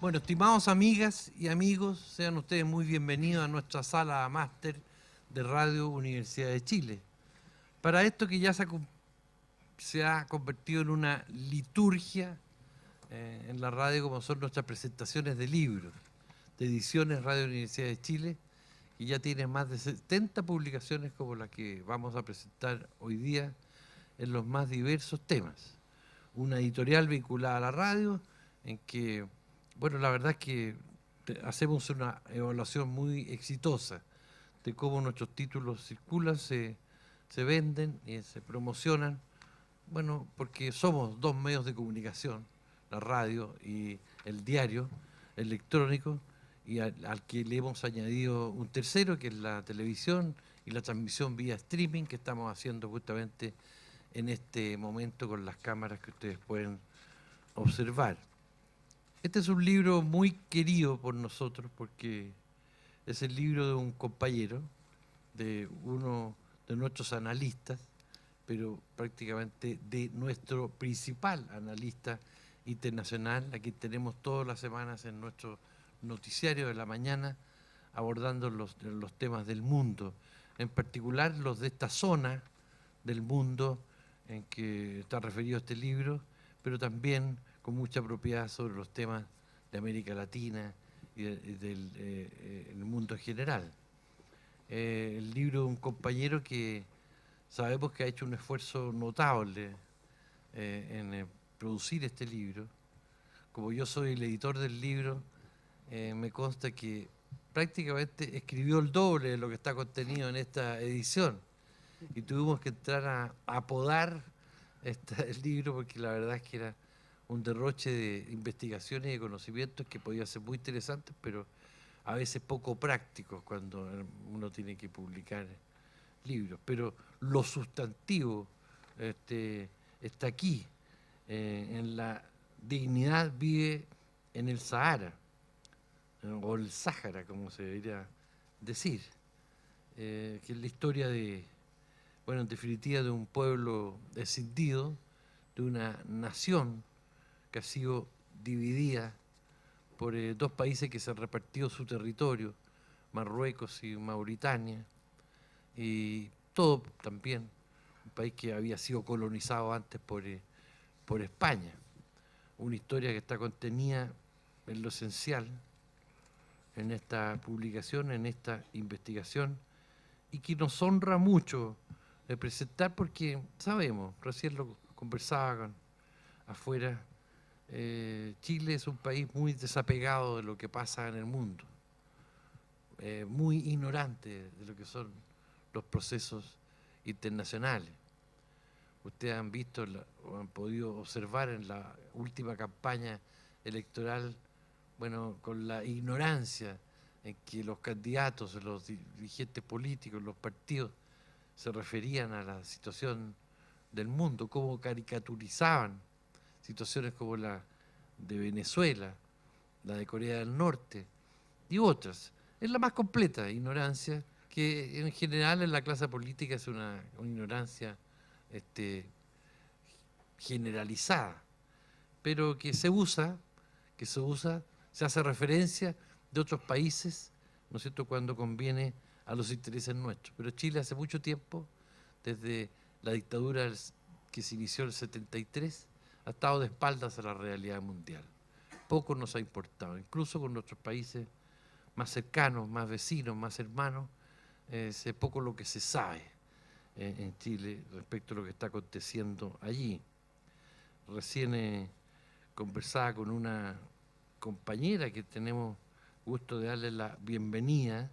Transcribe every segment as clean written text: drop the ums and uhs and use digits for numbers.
Bueno, estimados amigas y amigos, sean ustedes muy bienvenidos a nuestra sala máster de Radio Universidad de Chile. Para esto que ya se ha convertido en una liturgia en la radio, como son nuestras presentaciones de libros, de ediciones Radio Universidad de Chile, que ya tiene más de 70 publicaciones como la que vamos a presentar hoy día en los más diversos temas. Una editorial vinculada a la radio, en que, bueno, la verdad es que hacemos una evaluación muy exitosa de cómo nuestros títulos circulan, se venden y se promocionan, bueno, porque somos dos medios de comunicación, la radio y el diario electrónico, y al que le hemos añadido un tercero, que es la televisión y la transmisión vía streaming, que estamos haciendo justamente en este momento con las cámaras que ustedes pueden observar. Este es un libro muy querido por nosotros porque es el libro de un compañero, de uno de nuestros analistas, pero prácticamente de nuestro principal analista internacional, a quien tenemos todas las semanas en nuestro noticiario de la mañana, abordando los temas del mundo, en particular los de esta zona del mundo en que está referido este libro, pero también con mucha propiedad sobre los temas de América Latina y del mundo en general. El libro de un compañero que sabemos que ha hecho un esfuerzo notable en producir este libro. Como yo soy el editor del libro, me consta que prácticamente escribió el doble de lo que está contenido en esta edición y tuvimos que entrar a apodar el libro porque la verdad es que era un derroche de investigaciones y de conocimientos que podía ser muy interesantes, pero a veces poco prácticos cuando uno tiene que publicar libros. Pero lo sustantivo está aquí. En la dignidad vive en el Sahara, o el Sáhara, como se debería decir, que es la historia de, bueno, en definitiva, de un pueblo escindido, de una nación que ha sido dividida por dos países que se han repartido su territorio, Marruecos y Mauritania, y todo también un país que había sido colonizado antes por España. Una historia que está contenida en lo esencial en esta publicación, en esta investigación, y que nos honra mucho de presentar porque sabemos, recién lo conversaba afuera, Chile es un país muy desapegado de lo que pasa en el mundo, muy ignorante de lo que son los procesos internacionales. Ustedes han visto o han podido observar en la última campaña electoral, bueno, con la ignorancia en que los candidatos, los dirigentes políticos, los partidos se referían a la situación del mundo, cómo caricaturizaban situaciones como la de Venezuela, la de Corea del Norte y otras. Es la más completa ignorancia, que en general en la clase política es una ignorancia generalizada, pero que se usa, se hace referencia de otros países, ¿no es cierto?, cuando conviene a los intereses nuestros. Pero Chile hace mucho tiempo, desde la dictadura que se inició en el 73, ha estado de espaldas a la realidad mundial. Poco nos ha importado, incluso con nuestros países más cercanos, más vecinos, más hermanos, es poco lo que se sabe en Chile respecto a lo que está aconteciendo allí. Recién conversaba con una compañera que tenemos gusto de darle la bienvenida,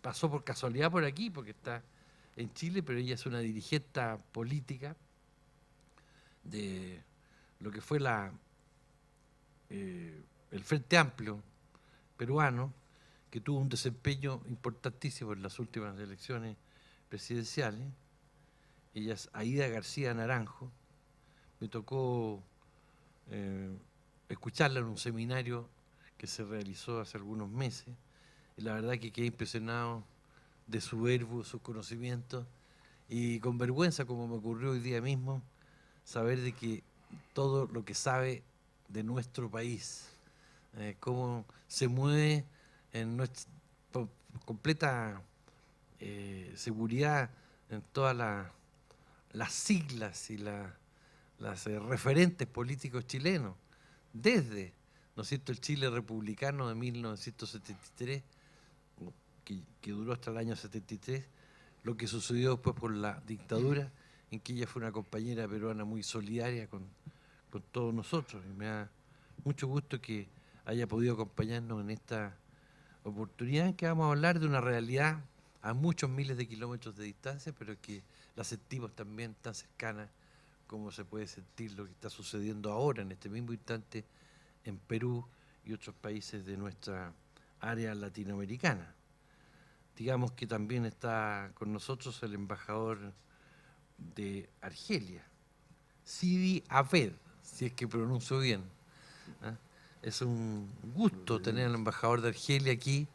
pasó por casualidad por aquí porque está en Chile, pero ella es una dirigente política de lo que fue el Frente Amplio peruano, que tuvo un desempeño importantísimo en las últimas elecciones presidenciales. Ella es Aida García Naranjo. Me tocó escucharla en un seminario que se realizó hace algunos meses, y la verdad que quedé impresionado de su verbo, sus conocimientos, y con vergüenza, como me ocurrió hoy día mismo, saber de que todo lo que sabe de nuestro país, cómo se mueve en nuestra completa seguridad en todas las siglas y las referentes políticos chilenos, desde, ¿no es cierto?, el Chile republicano de 1973, que duró hasta el año 73, lo que sucedió después por la dictadura, en que ella fue una compañera peruana muy solidaria con todos nosotros, y me da mucho gusto que haya podido acompañarnos en esta oportunidad en que vamos a hablar de una realidad a muchos miles de kilómetros de distancia, pero que la sentimos también tan cercana como se puede sentir lo que está sucediendo ahora, en este mismo instante, en Perú y otros países de nuestra área latinoamericana. Digamos que también está con nosotros el embajador de Argelia, Sidi Aved, si es que pronuncio bien. Es un gusto tener al embajador de Argelia aquí,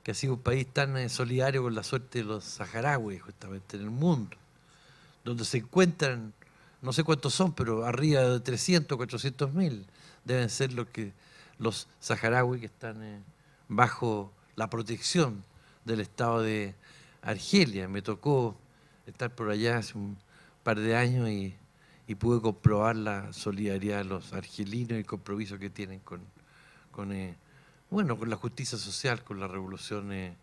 que ha sido un país tan solidario con la suerte de los saharauis justamente en el mundo, donde se encuentran, no sé cuántos son, pero arriba de 300, 400 mil deben ser los saharauis que están bajo la protección del Estado de Argelia. Me tocó estar por allá hace un par de años y pude comprobar la solidaridad de los argelinos y el compromiso que tienen con la justicia social, con la revolución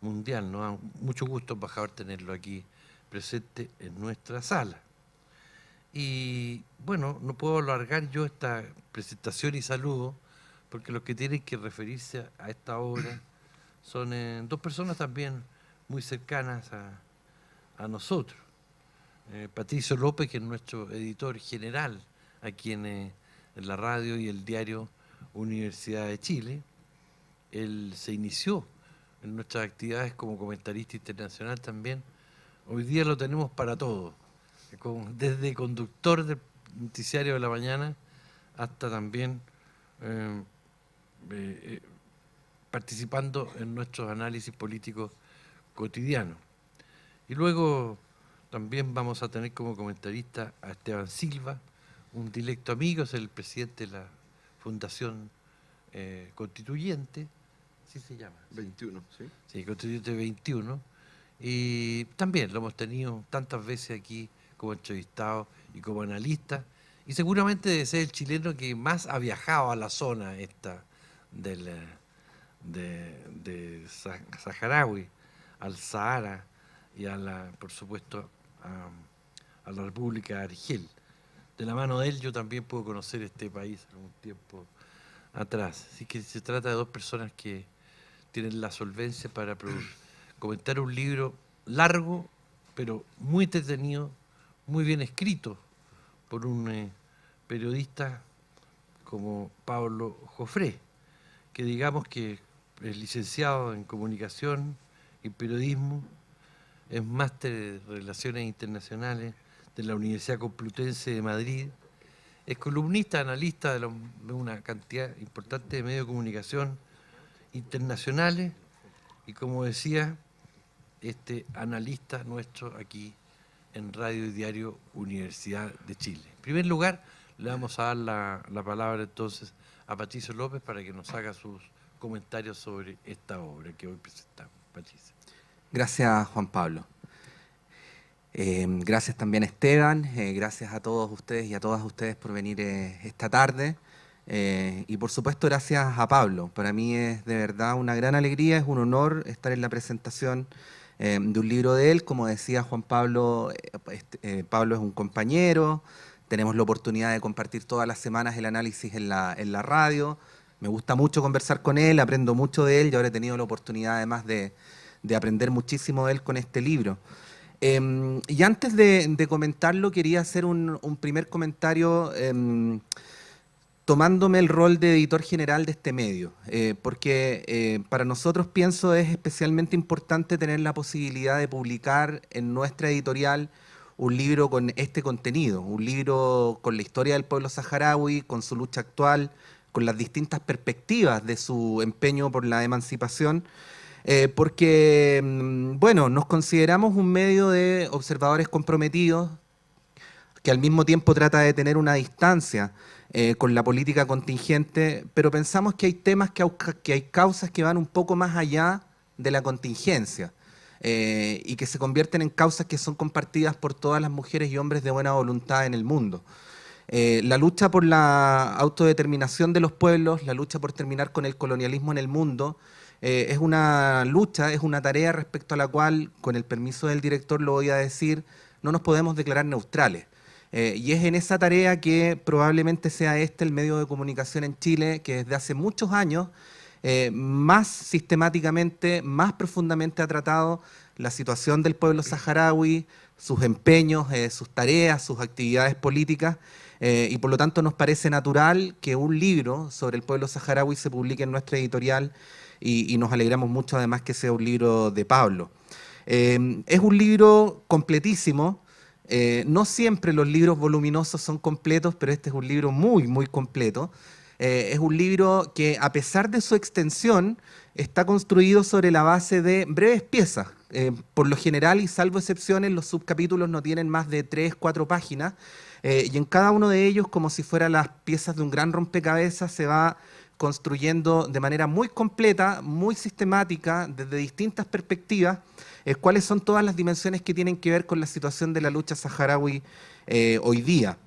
mundial, ¿no? Mucho gusto, embajador, tenerlo aquí presente en nuestra sala. Y bueno, no puedo alargar yo esta presentación y saludo, porque los que tienen que referirse a esta obra son dos personas también muy cercanas a nosotros. Patricio López, que es nuestro editor general aquí en la radio y el diario Universidad de Chile. Él se inició en nuestras actividades como comentarista internacional también. Hoy día lo tenemos para todo, desde conductor del noticiario de la mañana hasta también participando en nuestros análisis políticos cotidianos. Y luego también vamos a tener como comentarista a Esteban Silva, un directo amigo, es el presidente de la Fundación Constituyente, ¿así se llama? 21, ¿sí? Sí, Constituyente 21. Y también lo hemos tenido tantas veces aquí como entrevistado y como analista. Y seguramente debe ser el chileno que más ha viajado a la zona esta de Saharaui, al Sahara y por supuesto, a la República de Argel. De la mano de él yo también puedo conocer este país algún tiempo atrás. Así que se trata de dos personas que tienen la solvencia para comentar un libro largo, pero muy entretenido, muy bien escrito por un periodista como Pablo Jofré, que digamos que es licenciado en comunicación y periodismo, es máster de Relaciones Internacionales de la Universidad Complutense de Madrid, es columnista, analista de una cantidad importante de medios de comunicación internacionales y, como decía, analista nuestro aquí en Radio y Diario Universidad de Chile. En primer lugar, le vamos a dar la palabra entonces a Patricio López para que nos haga sus comentarios sobre esta obra que hoy presentamos. Patricio. Gracias, Juan Pablo. Gracias también, Esteban. Gracias a todos ustedes y a todas ustedes por venir esta tarde. Y por supuesto, gracias a Pablo. Para mí es de verdad una gran alegría, es un honor estar en la presentación de un libro de él. Como decía Juan Pablo, Pablo es un compañero. Tenemos la oportunidad de compartir todas las semanas el análisis en la radio. Me gusta mucho conversar con él, aprendo mucho de él y ahora he tenido la oportunidad además de aprender muchísimo de él con este libro. Y antes de comentarlo, quería hacer un primer comentario tomándome el rol de editor general de este medio, porque para nosotros, pienso, es especialmente importante tener la posibilidad de publicar en nuestra editorial un libro con este contenido, un libro con la historia del pueblo saharaui, con su lucha actual, con las distintas perspectivas de su empeño por la emancipación, porque, bueno, nos consideramos un medio de observadores comprometidos que al mismo tiempo trata de tener una distancia con la política contingente, pero pensamos que hay temas, que hay causas que van un poco más allá de la contingencia y que se convierten en causas que son compartidas por todas las mujeres y hombres de buena voluntad en el mundo. La lucha por la autodeterminación de los pueblos, la lucha por terminar con el colonialismo en el mundo, es una lucha, es una tarea respecto a la cual, con el permiso del director lo voy a decir, no nos podemos declarar neutrales. Y es en esa tarea que probablemente sea este el medio de comunicación en Chile que desde hace muchos años más sistemáticamente, más profundamente ha tratado la situación del pueblo saharaui, sus empeños, sus tareas, sus actividades políticas, y por lo tanto nos parece natural que un libro sobre el pueblo saharaui se publique en nuestra editorial y nos alegramos mucho además que sea un libro de Pablo. Es un libro completísimo. No siempre los libros voluminosos son completos, pero este es un libro muy, muy completo. Es un libro que, a pesar de su extensión, está construido sobre la base de breves piezas. Por lo general, y salvo excepciones, los subcapítulos no tienen más de 3, 4 páginas, y en cada uno de ellos, como si fueran las piezas de un gran rompecabezas, se va construyendo de manera muy completa, muy sistemática, desde distintas perspectivas, cuáles son todas las dimensiones que tienen que ver con la situación de la lucha saharaui hoy día.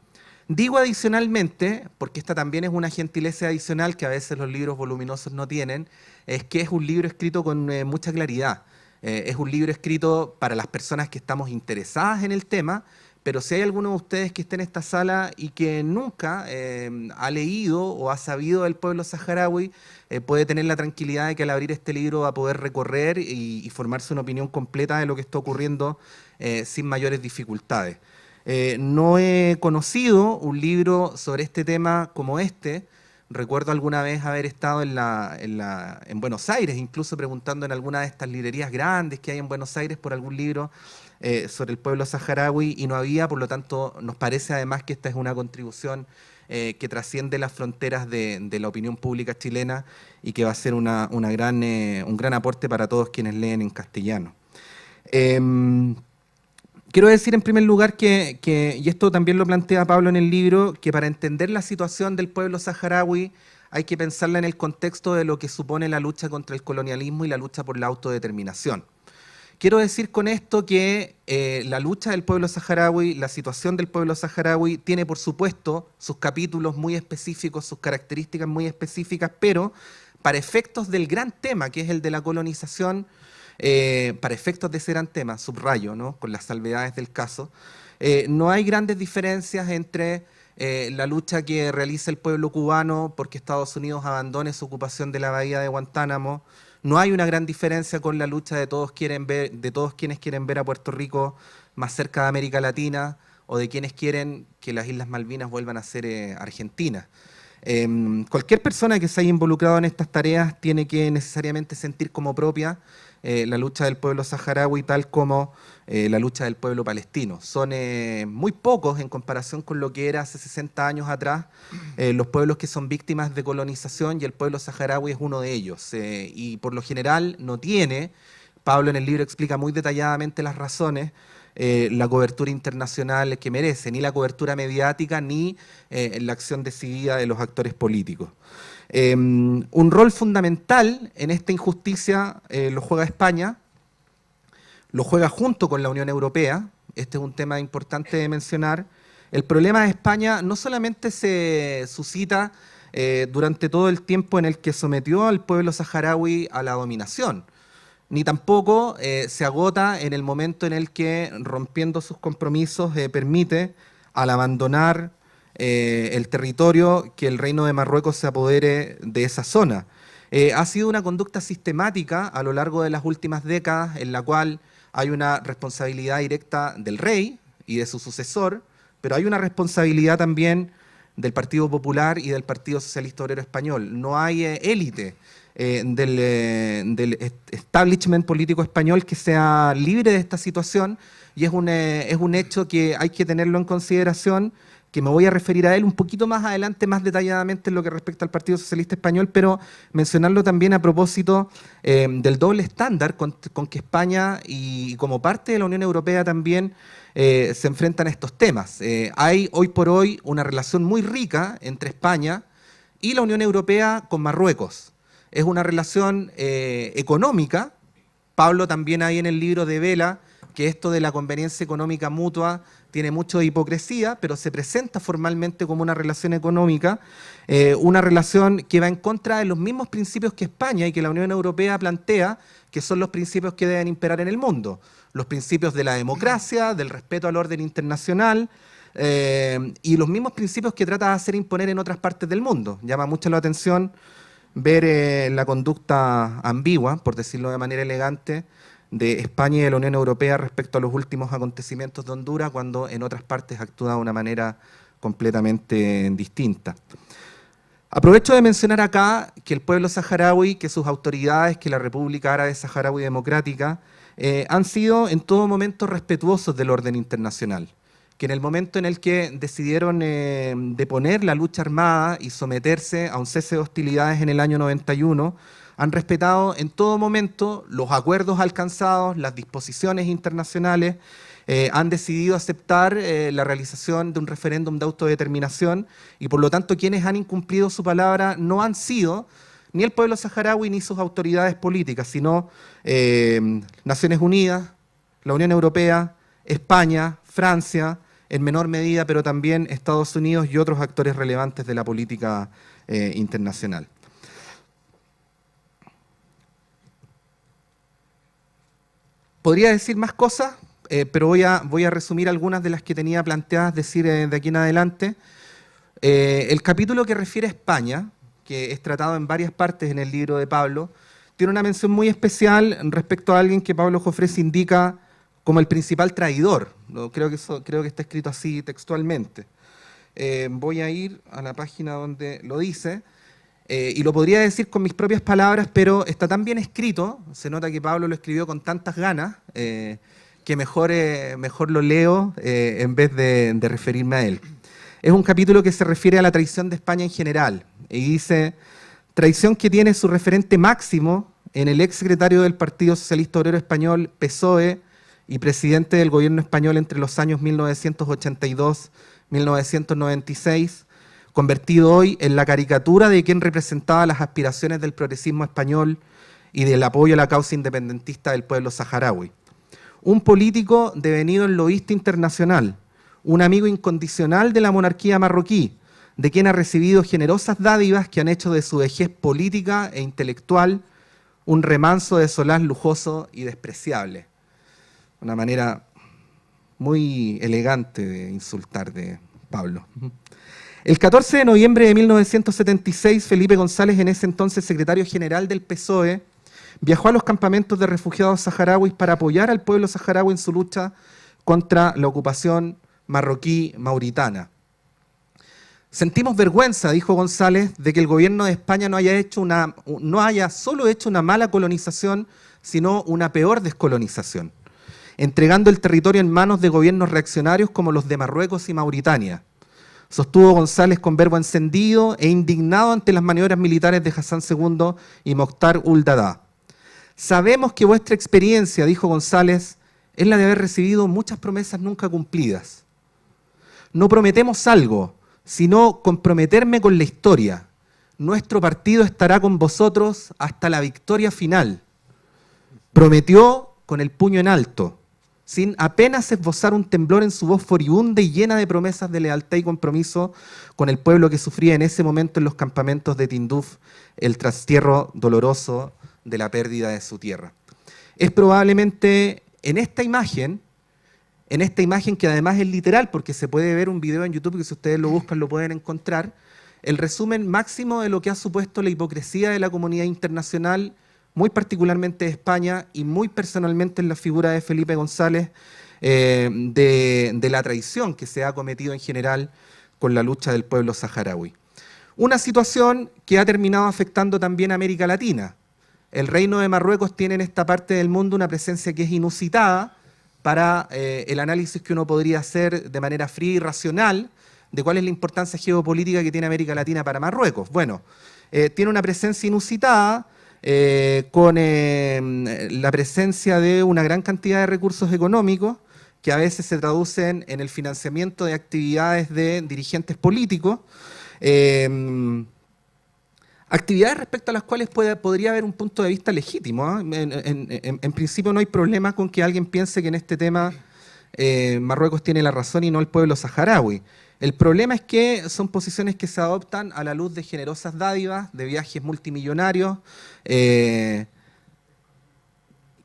Digo adicionalmente, porque esta también es una gentileza adicional que a veces los libros voluminosos no tienen, es que es un libro escrito con mucha claridad. Es un libro escrito para las personas que estamos interesadas en el tema, pero si hay alguno de ustedes que esté en esta sala y que nunca ha leído o ha sabido del pueblo saharaui, puede tener la tranquilidad de que al abrir este libro va a poder recorrer y formarse una opinión completa de lo que está ocurriendo sin mayores dificultades. No he conocido un libro sobre este tema como este. Recuerdo alguna vez haber estado en Buenos Aires, incluso preguntando en alguna de estas librerías grandes que hay en Buenos Aires por algún libro sobre el pueblo saharaui y no había, por lo tanto nos parece además que esta es una contribución que trasciende las fronteras de la opinión pública chilena y que va a ser un gran aporte para todos quienes leen en castellano. Quiero decir en primer lugar y esto también lo plantea Pablo en el libro, que para entender la situación del pueblo saharaui hay que pensarla en el contexto de lo que supone la lucha contra el colonialismo y la lucha por la autodeterminación. Quiero decir con esto que la lucha del pueblo saharaui, la situación del pueblo saharaui tiene por supuesto sus capítulos muy específicos, sus características muy específicas, pero para efectos del gran tema que es el de la colonización, para efectos de ese gran tema, subrayo, ¿no?, con las salvedades del caso, no hay grandes diferencias entre la lucha que realiza el pueblo cubano porque Estados Unidos abandone su ocupación de la bahía de Guantánamo. No hay una gran diferencia con la lucha de todos quienes quieren ver a Puerto Rico más cerca de América Latina o de quienes quieren que las Islas Malvinas vuelvan a ser Argentina. Cualquier persona que se haya involucrado en estas tareas tiene que necesariamente sentir como propia la lucha del pueblo saharaui tal como la lucha del pueblo palestino. Son muy pocos en comparación con lo que era hace 60 años atrás los pueblos que son víctimas de colonización y el pueblo saharaui es uno de ellos. Y por lo general no tiene, Pablo en el libro explica muy detalladamente las razones, la cobertura internacional que merece, ni la cobertura mediática ni la acción decidida de los actores políticos. Un rol fundamental en esta injusticia lo juega España, lo juega junto con la Unión Europea. Este es un tema importante de mencionar. El problema de España no solamente se suscita durante todo el tiempo en el que sometió al pueblo saharaui a la dominación, ni tampoco se agota en el momento en el que, rompiendo sus compromisos, permite, al abandonar el territorio, que el Reino de Marruecos se apodere de esa zona. Ha sido una conducta sistemática a lo largo de las últimas décadas en la cual hay una responsabilidad directa del rey y de su sucesor, pero hay una responsabilidad también del Partido Popular y del Partido Socialista Obrero Español. No hay élite del establishment político español que sea libre de esta situación y es un hecho que hay que tenerlo en consideración, que me voy a referir a él un poquito más adelante, más detalladamente en lo que respecta al Partido Socialista Español, pero mencionarlo también a propósito del doble estándar con que España y como parte de la Unión Europea también se enfrentan a estos temas. Hay hoy por hoy una relación muy rica entre España y la Unión Europea con Marruecos. Es una relación económica. Pablo también ahí en el libro devela que esto de la conveniencia económica mutua tiene mucho de hipocresía, pero se presenta formalmente como una relación económica, una relación que va en contra de los mismos principios que España y que la Unión Europea plantea, que son los principios que deben imperar en el mundo. Los principios de la democracia, del respeto al orden internacional, y los mismos principios que trata de hacer imponer en otras partes del mundo. Llama mucho la atención ver la conducta ambigua, por decirlo de manera elegante, de España y de la Unión Europea respecto a los últimos acontecimientos de Honduras, cuando en otras partes actúa de una manera completamente distinta. Aprovecho de mencionar acá que el pueblo saharaui, que sus autoridades, que la República Árabe Saharaui Democrática, han sido en todo momento respetuosos del orden internacional, que en el momento en el que decidieron deponer la lucha armada y someterse a un cese de hostilidades en el año 91, han respetado en todo momento los acuerdos alcanzados, las disposiciones internacionales, han decidido aceptar la realización de un referéndum de autodeterminación y por lo tanto quienes han incumplido su palabra no han sido ni el pueblo saharaui ni sus autoridades políticas, sino Naciones Unidas, la Unión Europea, España, Francia, en menor medida, pero también Estados Unidos y otros actores relevantes de la política internacional. Podría decir más cosas, pero voy a resumir algunas de las que tenía planteadas decir de aquí en adelante. El capítulo que refiere a España, que es tratado en varias partes en el libro de Pablo, tiene una mención muy especial respecto a alguien que Pablo Jofrés indica como el principal traidor. Creo que está escrito así textualmente. Voy a ir a la página donde lo dice, y lo podría decir con mis propias palabras, pero está tan bien escrito, se nota que Pablo lo escribió con tantas ganas, que mejor lo leo en vez de referirme a él. Es un capítulo que se refiere a la traición de España en general, y dice: traición que tiene su referente máximo en el exsecretario del Partido Socialista Obrero Español, PSOE, y presidente del gobierno español entre los años 1982-1996, convertido hoy en la caricatura de quien representaba las aspiraciones del progresismo español y del apoyo a la causa independentista del pueblo saharaui. Un político devenido en lobista internacional, un amigo incondicional de la monarquía marroquí, de quien ha recibido generosas dádivas que han hecho de su vejez política e intelectual un remanso de solaz lujoso y despreciable. Una manera muy elegante de insultar de Pablo. El 14 de noviembre de 1976, Felipe González, en ese entonces secretario general del PSOE, viajó a los campamentos de refugiados saharauis para apoyar al pueblo saharaui en su lucha contra la ocupación marroquí mauritana. Sentimos vergüenza, dijo González, de que el gobierno de España no haya solo hecho una mala colonización, sino una peor descolonización, entregando el territorio en manos de gobiernos reaccionarios como los de Marruecos y Mauritania. Sostuvo González con verbo encendido e indignado ante las maniobras militares de Hassan II y Mokhtar ul-Daddah. Sabemos que vuestra experiencia, dijo González, es la de haber recibido muchas promesas nunca cumplidas. No prometemos algo, sino comprometerme con la historia. Nuestro partido estará con vosotros hasta la victoria final. Prometió con el puño en alto, sin apenas esbozar un temblor en su voz furibunda y llena de promesas de lealtad y compromiso con el pueblo que sufría en ese momento en los campamentos de Tinduf el trastierro doloroso de la pérdida de su tierra. Es probablemente en esta imagen que además es literal, porque se puede ver un video en YouTube que si ustedes lo buscan lo pueden encontrar, el resumen máximo de lo que ha supuesto la hipocresía de la comunidad internacional, muy particularmente de España y muy personalmente en la figura de Felipe González, de la traición que se ha cometido en general con la lucha del pueblo saharaui. Una situación que ha terminado afectando también a América Latina. El Reino de Marruecos tiene en esta parte del mundo una presencia que es inusitada para el análisis que uno podría hacer de manera fría y racional de cuál es la importancia geopolítica que tiene América Latina para Marruecos. Bueno, tiene una presencia inusitada, con la presencia de una gran cantidad de recursos económicos, que a veces se traducen en el financiamiento de actividades de dirigentes políticos, actividades respecto a las cuales podría haber un punto de vista legítimo, ¿eh? En principio no hay problema con que alguien piense que en este tema Marruecos tiene la razón y no el pueblo saharaui. El problema es que son posiciones que se adoptan a la luz de generosas dádivas, de viajes multimillonarios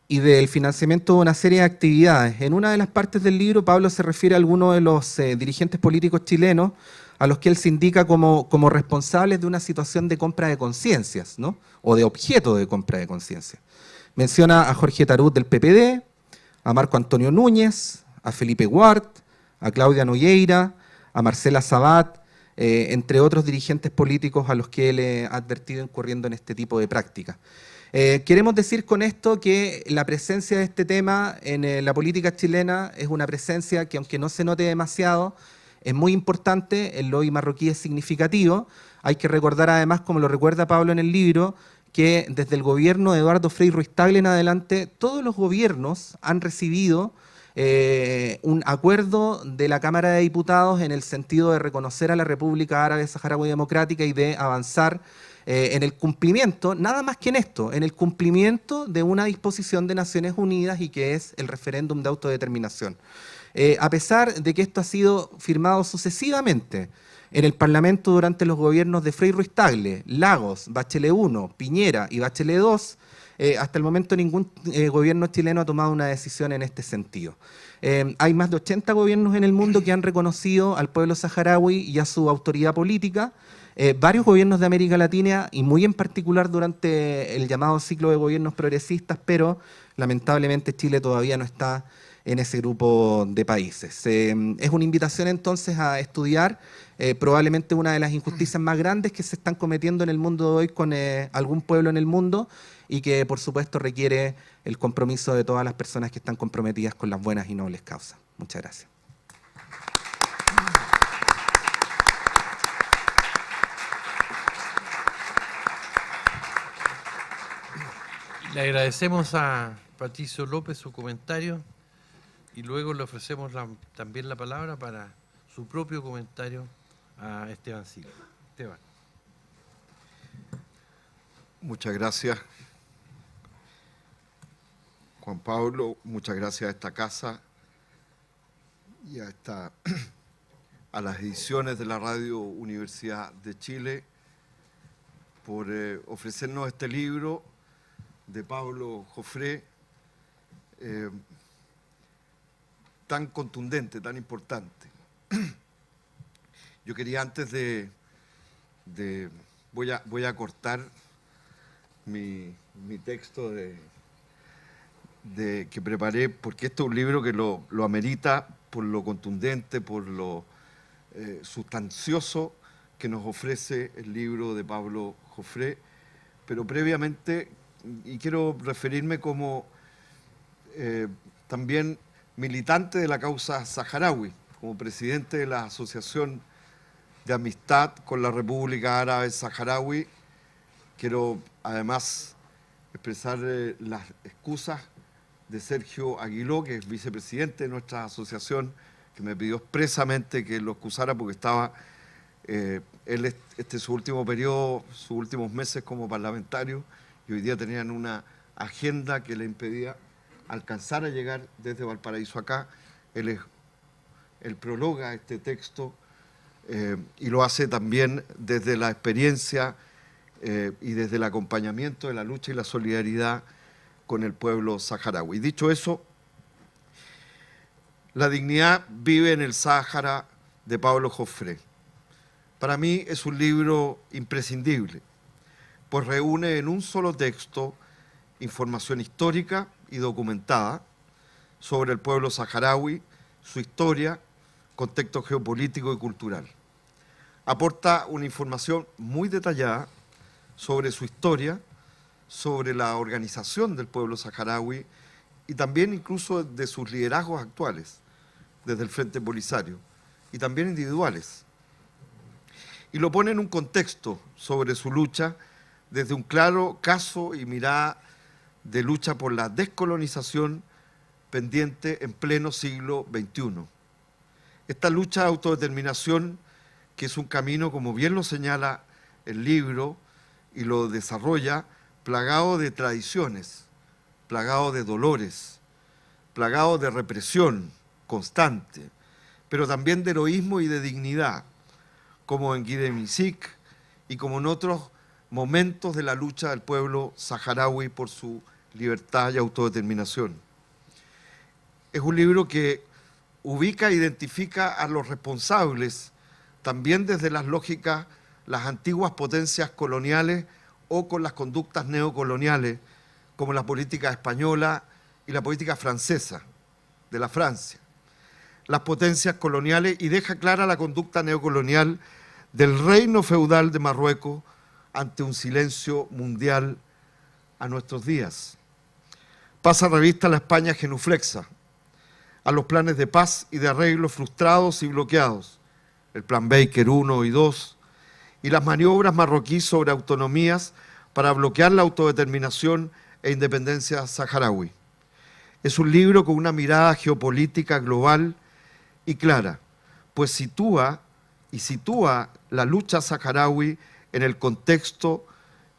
y del financiamiento de una serie de actividades. En una de las partes del libro, Pablo se refiere a algunos de los dirigentes políticos chilenos a los que él se indica como responsables de una situación de compra de conciencias, ¿no? O de objeto de compra de conciencia. Menciona a Jorge Tarut del PPD, a Marco Antonio Núñez, a Felipe Guart, a Claudia Nogueira, a Marcela Sabat, entre otros dirigentes políticos a los que él ha advertido incurriendo en este tipo de prácticas. Queremos decir con esto que la presencia de este tema en la política chilena es una presencia que, aunque no se note demasiado, es muy importante, el lobby marroquí es significativo. Hay que recordar además, como lo recuerda Pablo en el libro, que desde el gobierno de Eduardo Frei Ruiz-Tagle en adelante, todos los gobiernos han recibido un acuerdo de la Cámara de Diputados en el sentido de reconocer a la República Árabe Saharaui Democrática y de avanzar en el cumplimiento, nada más que en esto, en el cumplimiento de una disposición de Naciones Unidas y que es el referéndum de autodeterminación. A pesar de que esto ha sido firmado sucesivamente en el Parlamento durante los gobiernos de Frei Ruiz-Tagle, Lagos, Bachelet I, Piñera y Bachelet II, hasta el momento ningún gobierno chileno ha tomado una decisión en este sentido. Hay más de 80 gobiernos en el mundo que han reconocido al pueblo saharaui y a su autoridad política. Varios gobiernos de América Latina y muy en particular durante el llamado ciclo de gobiernos progresistas, pero lamentablemente Chile todavía no está en ese grupo de países. Es una invitación entonces a estudiar probablemente una de las injusticias más grandes que se están cometiendo en el mundo de hoy con algún pueblo en el mundo y que por supuesto requiere el compromiso de todas las personas que están comprometidas con las buenas y nobles causas. Muchas gracias. Le agradecemos a Patricio López su comentario y luego le ofrecemos también la palabra para su propio comentario a Esteban Silva. Esteban. Muchas gracias, Juan Pablo. Muchas gracias a esta casa y a las ediciones de la Radio Universidad de Chile por ofrecernos este libro de Pablo Joffre, tan contundente, tan importante. Yo quería antes voy a cortar mi texto que preparé, porque este es un libro que lo amerita por lo contundente, por lo sustancioso que nos ofrece el libro de Pablo Joffre, pero previamente, y quiero referirme como también militante de la causa saharaui, como presidente de la Asociación de Amistad con la República Árabe Saharaui. Quiero además expresar las excusas de Sergio Aguiló, que es vicepresidente de nuestra asociación, que me pidió expresamente que lo excusara porque estaba, él su último periodo, sus últimos meses como parlamentario, y hoy día tenían una agenda que le impedía alcanzar a llegar desde Valparaíso acá. Él prologa este texto y lo hace también desde la experiencia y desde el acompañamiento de la lucha y la solidaridad con el pueblo saharaui. Dicho eso, La dignidad vive en el Sáhara de Pablo Joffre. Para mí es un libro imprescindible, pues reúne en un solo texto información histórica y documentada sobre el pueblo saharaui, su historia, contexto geopolítico y cultural. Aporta una información muy detallada sobre su historia, sobre la organización del pueblo saharaui y también incluso de sus liderazgos actuales, desde el Frente Polisario, y también individuales. Y lo pone en un contexto sobre su lucha desde un claro caso y mirada de lucha por la descolonización pendiente en pleno siglo XXI. Esta lucha de autodeterminación, que es un camino, como bien lo señala el libro y lo desarrolla, plagado de tradiciones, plagado de dolores, plagado de represión constante, pero también de heroísmo y de dignidad, como en Guinemisic y como en otros momentos de la lucha del pueblo saharaui por su libertad y autodeterminación. Es un libro que ubica e identifica a los responsables también desde las lógicas, las antiguas potencias coloniales o con las conductas neocoloniales, como la política española y la política francesa, de la Francia. Las potencias coloniales, y deja clara la conducta neocolonial del reino feudal de Marruecos ante un silencio mundial a nuestros días. Pasa revista a la España genuflexa, a los planes de paz y de arreglo frustrados y bloqueados, el plan Baker 1 y 2, y las maniobras marroquíes sobre autonomías para bloquear la autodeterminación e independencia saharaui. Es un libro con una mirada geopolítica global y clara, pues sitúa la lucha saharaui en el contexto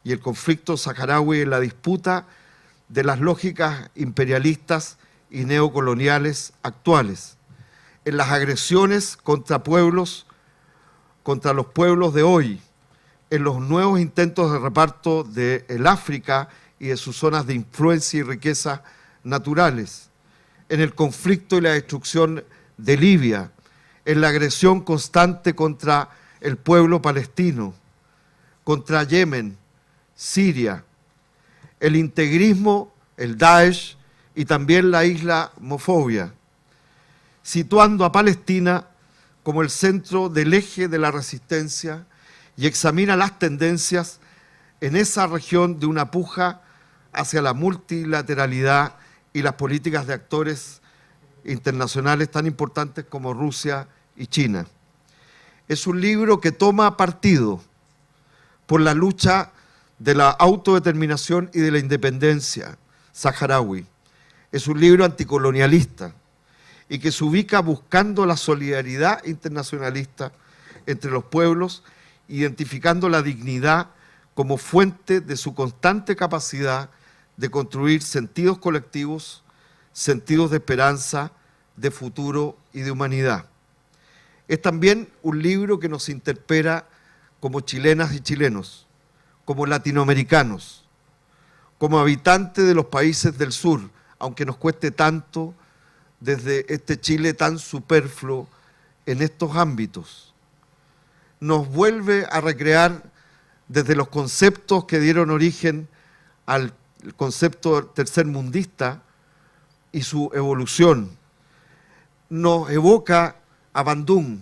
y el conflicto saharaui en la disputa de las lógicas imperialistas y neocoloniales actuales, en las agresiones contra los pueblos de hoy, en los nuevos intentos de reparto del África y de sus zonas de influencia y riqueza naturales, en el conflicto y la destrucción de Libia, en la agresión constante contra el pueblo palestino, contra Yemen, Siria, el integrismo, el Daesh y también la islamofobia, situando a Palestina como el centro del eje de la resistencia y examina las tendencias en esa región de una puja hacia la multilateralidad y las políticas de actores internacionales tan importantes como Rusia y China. Es un libro que toma partido por la lucha de la autodeterminación y de la independencia saharaui. Es un libro anticolonialista y que se ubica buscando la solidaridad internacionalista entre los pueblos, identificando la dignidad como fuente de su constante capacidad de construir sentidos colectivos, sentidos de esperanza, de futuro y de humanidad. Es también un libro que nos interpela como chilenas y chilenos, como latinoamericanos, como habitantes de los países del sur, aunque nos cueste tanto desde este Chile tan superfluo en estos ámbitos. Nos vuelve a recrear desde los conceptos que dieron origen al concepto tercermundista y su evolución. Nos evoca a Bandung,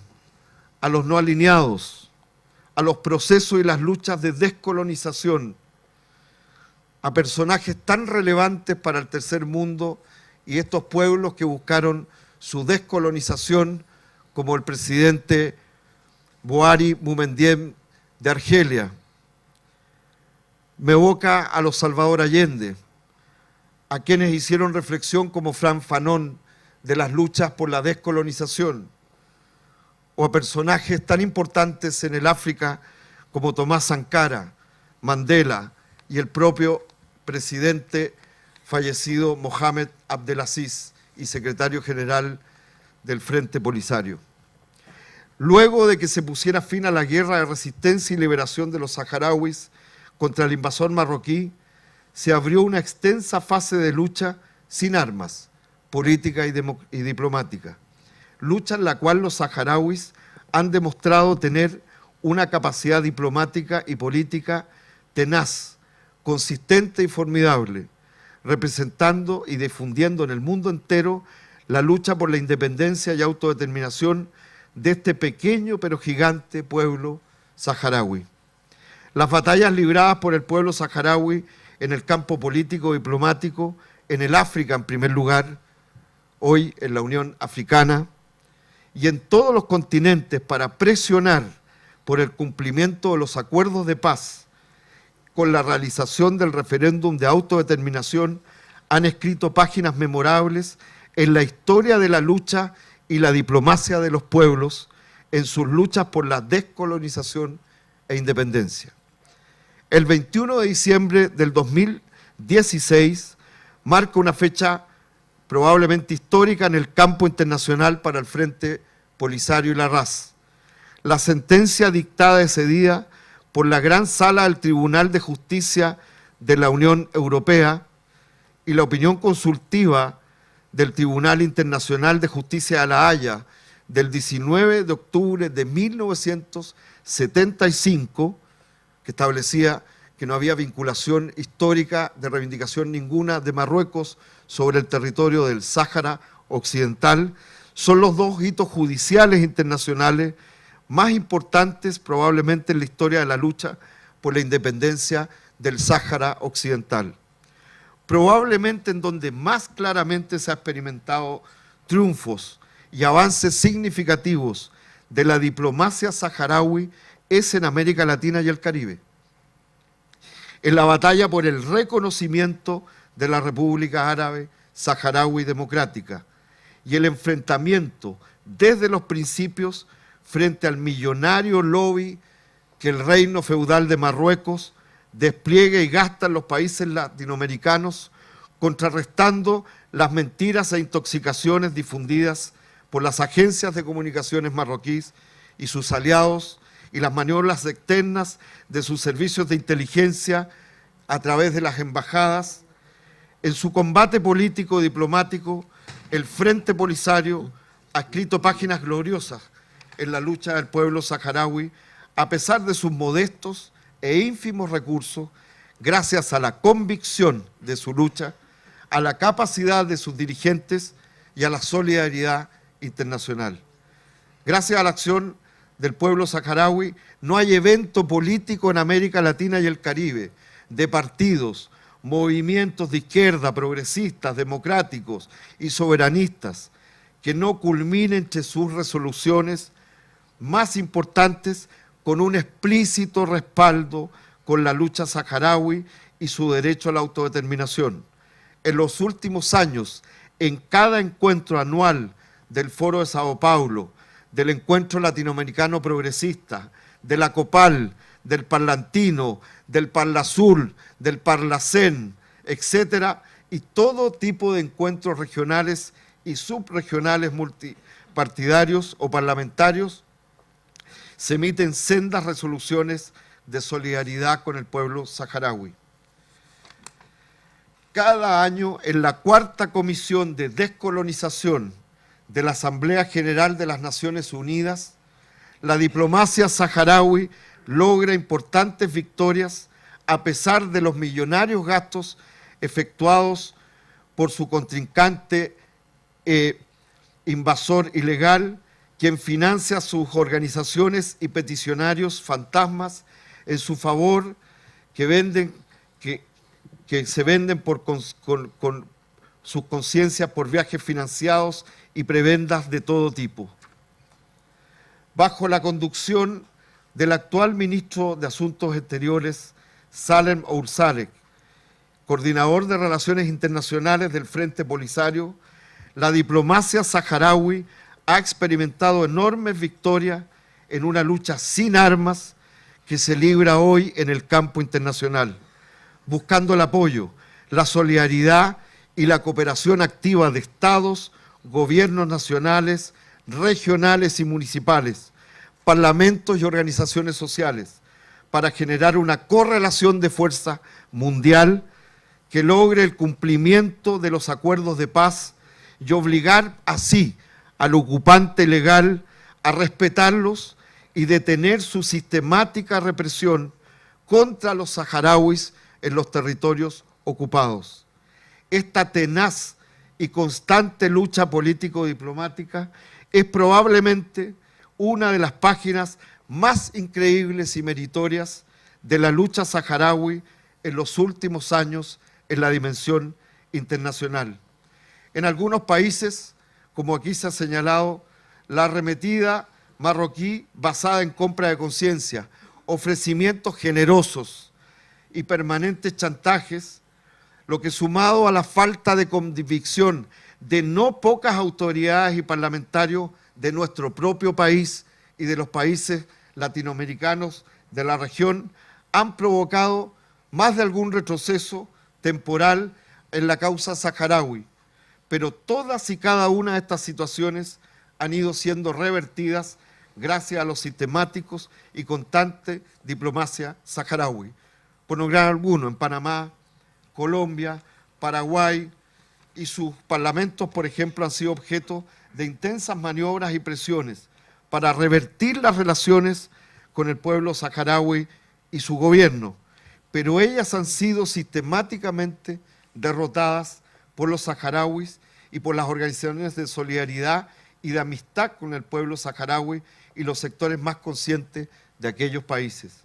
a los no alineados, a los procesos y las luchas de descolonización, a personajes tan relevantes para el tercer mundo y estos pueblos que buscaron su descolonización, como el presidente Boari Boumedienne de Argelia. Me evoca a los Salvador Allende, a quienes hicieron reflexión como Fran Fanon de las luchas por la descolonización, o a personajes tan importantes en el África como Tomás Sankara, Mandela y el propio presidente fallecido Mohamed Abdelaziz y secretario general del Frente Polisario. Luego de que se pusiera fin a la guerra de resistencia y liberación de los saharauis contra el invasor marroquí, se abrió una extensa fase de lucha sin armas, política y diplomática. Lucha en la cual los saharauis han demostrado tener una capacidad diplomática y política tenaz, consistente y formidable, representando y difundiendo en el mundo entero la lucha por la independencia y autodeterminación de este pequeño pero gigante pueblo saharaui. Las batallas libradas por el pueblo saharaui en el campo político, diplomático, en el África en primer lugar, hoy en la Unión Africana, y en todos los continentes para presionar por el cumplimiento de los acuerdos de paz con la realización del referéndum de autodeterminación, han escrito páginas memorables en la historia de la lucha y la diplomacia de los pueblos en sus luchas por la descolonización e independencia. El 21 de diciembre del 2016 marca una fecha probablemente histórica en el campo internacional para el Frente Polisario y la RAS. La sentencia dictada ese día por la Gran Sala del Tribunal de Justicia de la Unión Europea y la opinión consultiva del Tribunal Internacional de Justicia de La Haya del 19 de octubre de 1975, que establecía que no había vinculación histórica de reivindicación ninguna de Marruecos sobre el territorio del Sáhara Occidental, son los dos hitos judiciales internacionales más importantes probablemente en la historia de la lucha por la independencia del Sáhara Occidental. Probablemente en donde más claramente se ha experimentado triunfos y avances significativos de la diplomacia saharaui es en América Latina y el Caribe. En la batalla por el reconocimiento de la República Árabe Saharaui Democrática y el enfrentamiento desde los principios frente al millonario lobby que el reino feudal de Marruecos despliega y gasta en los países latinoamericanos, contrarrestando las mentiras e intoxicaciones difundidas por las agencias de comunicaciones marroquíes y sus aliados y las maniobras externas de sus servicios de inteligencia a través de las embajadas. En su combate político y diplomático, el Frente Polisario ha escrito páginas gloriosas en la lucha del pueblo saharaui, a pesar de sus modestos e ínfimos recursos, gracias a la convicción de su lucha, a la capacidad de sus dirigentes y a la solidaridad internacional. Gracias a la acción del pueblo saharaui, no hay evento político en América Latina y el Caribe, de partidos, movimientos de izquierda, progresistas, democráticos y soberanistas, que no culmine entre sus resoluciones más importantes con un explícito respaldo con la lucha saharaui y su derecho a la autodeterminación. En los últimos años, en cada encuentro anual del Foro de Sao Paulo, del Encuentro Latinoamericano Progresista, de la COPAL, del Parlantino, del Parlasur, del Parlacén, etcétera, y todo tipo de encuentros regionales y subregionales multipartidarios o parlamentarios, se emiten sendas resoluciones de solidaridad con el pueblo saharaui. Cada año, en la Cuarta Comisión de Descolonización de la Asamblea General de las Naciones Unidas, la diplomacia saharaui logra importantes victorias a pesar de los millonarios gastos efectuados por su contrincante invasor ilegal, quien financia sus organizaciones y peticionarios fantasmas en su favor, que se venden con sus conciencias por viajes financiados y prebendas de todo tipo. Bajo la conducción del actual ministro de Asuntos Exteriores, Salem Oursalek, coordinador de Relaciones Internacionales del Frente Polisario, la diplomacia saharaui ha experimentado enormes victorias en una lucha sin armas que se libra hoy en el campo internacional, buscando el apoyo, la solidaridad y la cooperación activa de estados, gobiernos nacionales, regionales y municipales, parlamentos y organizaciones sociales, para generar una correlación de fuerza mundial que logre el cumplimiento de los acuerdos de paz y obligar así al ocupante legal a respetarlos y detener su sistemática represión contra los saharauis en los territorios ocupados. Esta tenaz y constante lucha político-diplomática es probablemente una de las páginas más increíbles y meritorias de la lucha saharaui en los últimos años en la dimensión internacional. En algunos países, como aquí se ha señalado, la arremetida marroquí basada en compra de conciencia, ofrecimientos generosos y permanentes chantajes, lo que sumado a la falta de convicción de no pocas autoridades y parlamentarios de nuestro propio país y de los países latinoamericanos de la región han provocado más de algún retroceso temporal en la causa saharaui, pero todas y cada una de estas situaciones han ido siendo revertidas gracias a los sistemáticos y constante diplomacia saharaui. Por nombrar alguno, en Panamá, Colombia, Paraguay y sus parlamentos, por ejemplo, han sido objeto de intensas maniobras y presiones para revertir las relaciones con el pueblo saharaui y su gobierno, pero ellas han sido sistemáticamente derrotadas por los saharauis y por las organizaciones de solidaridad y de amistad con el pueblo saharaui y los sectores más conscientes de aquellos países.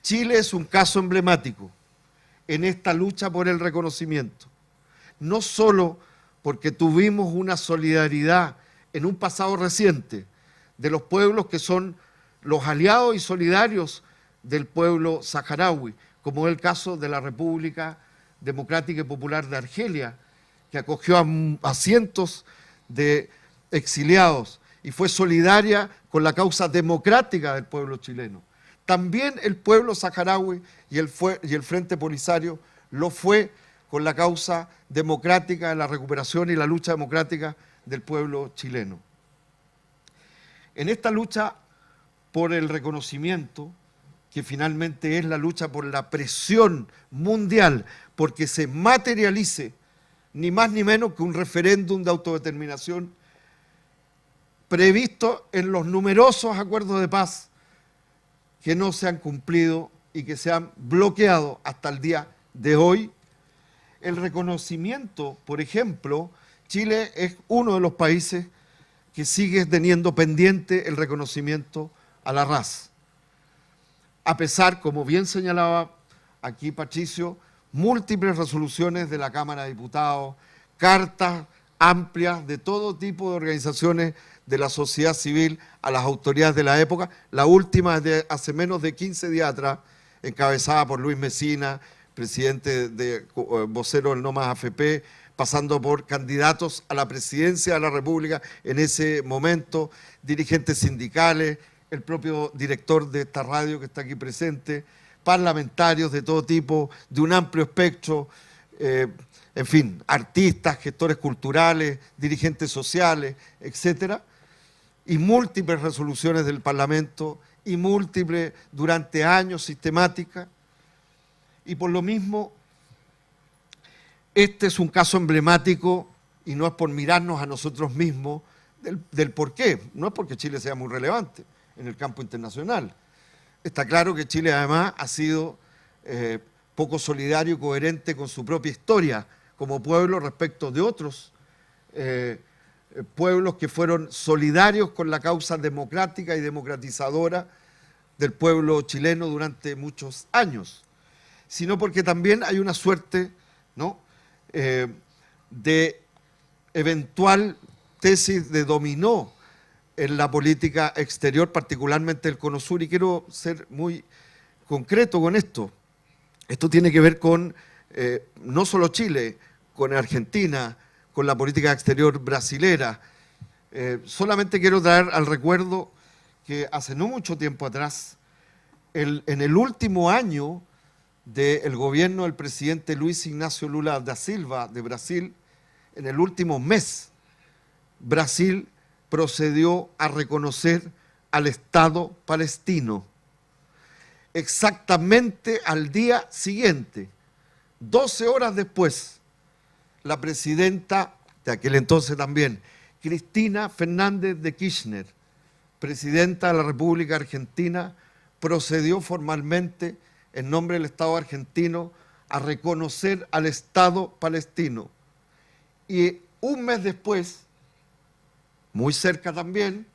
Chile es un caso emblemático en esta lucha por el reconocimiento, no solo porque tuvimos una solidaridad en un pasado reciente de los pueblos que son los aliados y solidarios del pueblo saharaui, como es el caso de la República Democrática y Popular de Argelia, que acogió a cientos de exiliados y fue solidaria con la causa democrática del pueblo chileno. También el pueblo saharaui y el Frente Polisario lo fue con la causa democrática de la recuperación y la lucha democrática del pueblo chileno. En esta lucha por el reconocimiento, que finalmente es la lucha por la presión mundial, porque se materialice ni más ni menos que un referéndum de autodeterminación previsto en los numerosos acuerdos de paz que no se han cumplido y que se han bloqueado hasta el día de hoy. El reconocimiento, por ejemplo, Chile es uno de los países que sigue teniendo pendiente el reconocimiento a la RAS. A pesar, como bien señalaba aquí Patricio, múltiples resoluciones de la Cámara de Diputados, cartas amplias de todo tipo de organizaciones de la sociedad civil a las autoridades de la época, la última es de hace menos de 15 días atrás, encabezada por Luis Mesina, presidente vocero del No Más AFP, pasando por candidatos a la presidencia de la República en ese momento, dirigentes sindicales, el propio director de esta radio que está aquí presente, parlamentarios de todo tipo, de un amplio espectro, en fin, artistas, gestores culturales, dirigentes sociales, etcétera, y múltiples resoluciones del Parlamento y múltiples durante años sistemáticas. Y por lo mismo, este es un caso emblemático y no es por mirarnos a nosotros mismos del por qué. No es porque Chile sea muy relevante en el campo internacional. Está claro que Chile además ha sido poco solidario y coherente con su propia historia como pueblo respecto de otros pueblos que fueron solidarios con la causa democrática y democratizadora del pueblo chileno durante muchos años, sino porque también hay una suerte, ¿no?, de eventual tesis de dominó en la política exterior, particularmente el Cono Sur, y quiero ser muy concreto con esto. Esto tiene que ver con no solo Chile, con Argentina, con la política exterior brasilera. Solamente quiero traer al recuerdo que hace no mucho tiempo atrás, en el último año del gobierno del presidente Luis Ignacio Lula da Silva de Brasil, en el último mes, Brasil procedió a reconocer al Estado palestino. Exactamente al día siguiente, 12 horas después, la presidenta de aquel entonces también, Cristina Fernández de Kirchner, presidenta de la República Argentina, procedió formalmente en nombre del Estado argentino a reconocer al Estado palestino. Y un mes después, muy cerca también,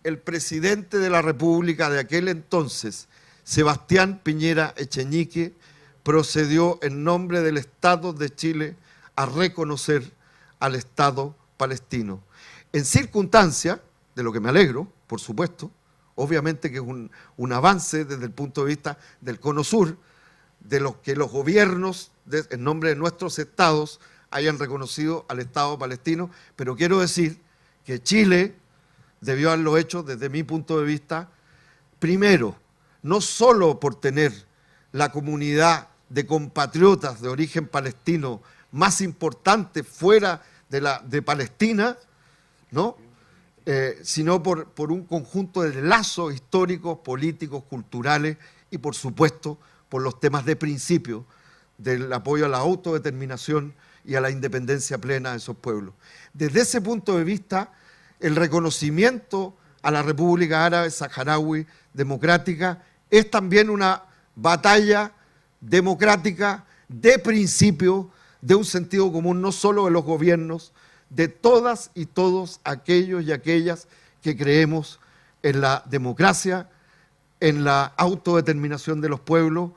el presidente de la República de aquel entonces, Sebastián Piñera Echeñique, procedió en nombre del Estado de Chile a reconocer al Estado palestino. En circunstancia, de lo que me alegro, por supuesto, obviamente que es un avance desde el punto de vista del Cono Sur, de los que los gobiernos, en nombre de nuestros estados, hayan reconocido al Estado palestino, pero quiero decir que Chile debió haberlo hecho desde mi punto de vista, primero, no solo por tener la comunidad de compatriotas de origen palestino más importante fuera de Palestina, ¿no? Sino por un conjunto de lazos históricos, políticos, culturales y, por supuesto, por los temas de principio del apoyo a la autodeterminación y a la independencia plena de esos pueblos. Desde ese punto de vista, el reconocimiento a la República Árabe Saharaui Democrática es también una batalla democrática de principio, de un sentido común, no solo de los gobiernos, de todas y todos aquellos y aquellas que creemos en la democracia, en la autodeterminación de los pueblos,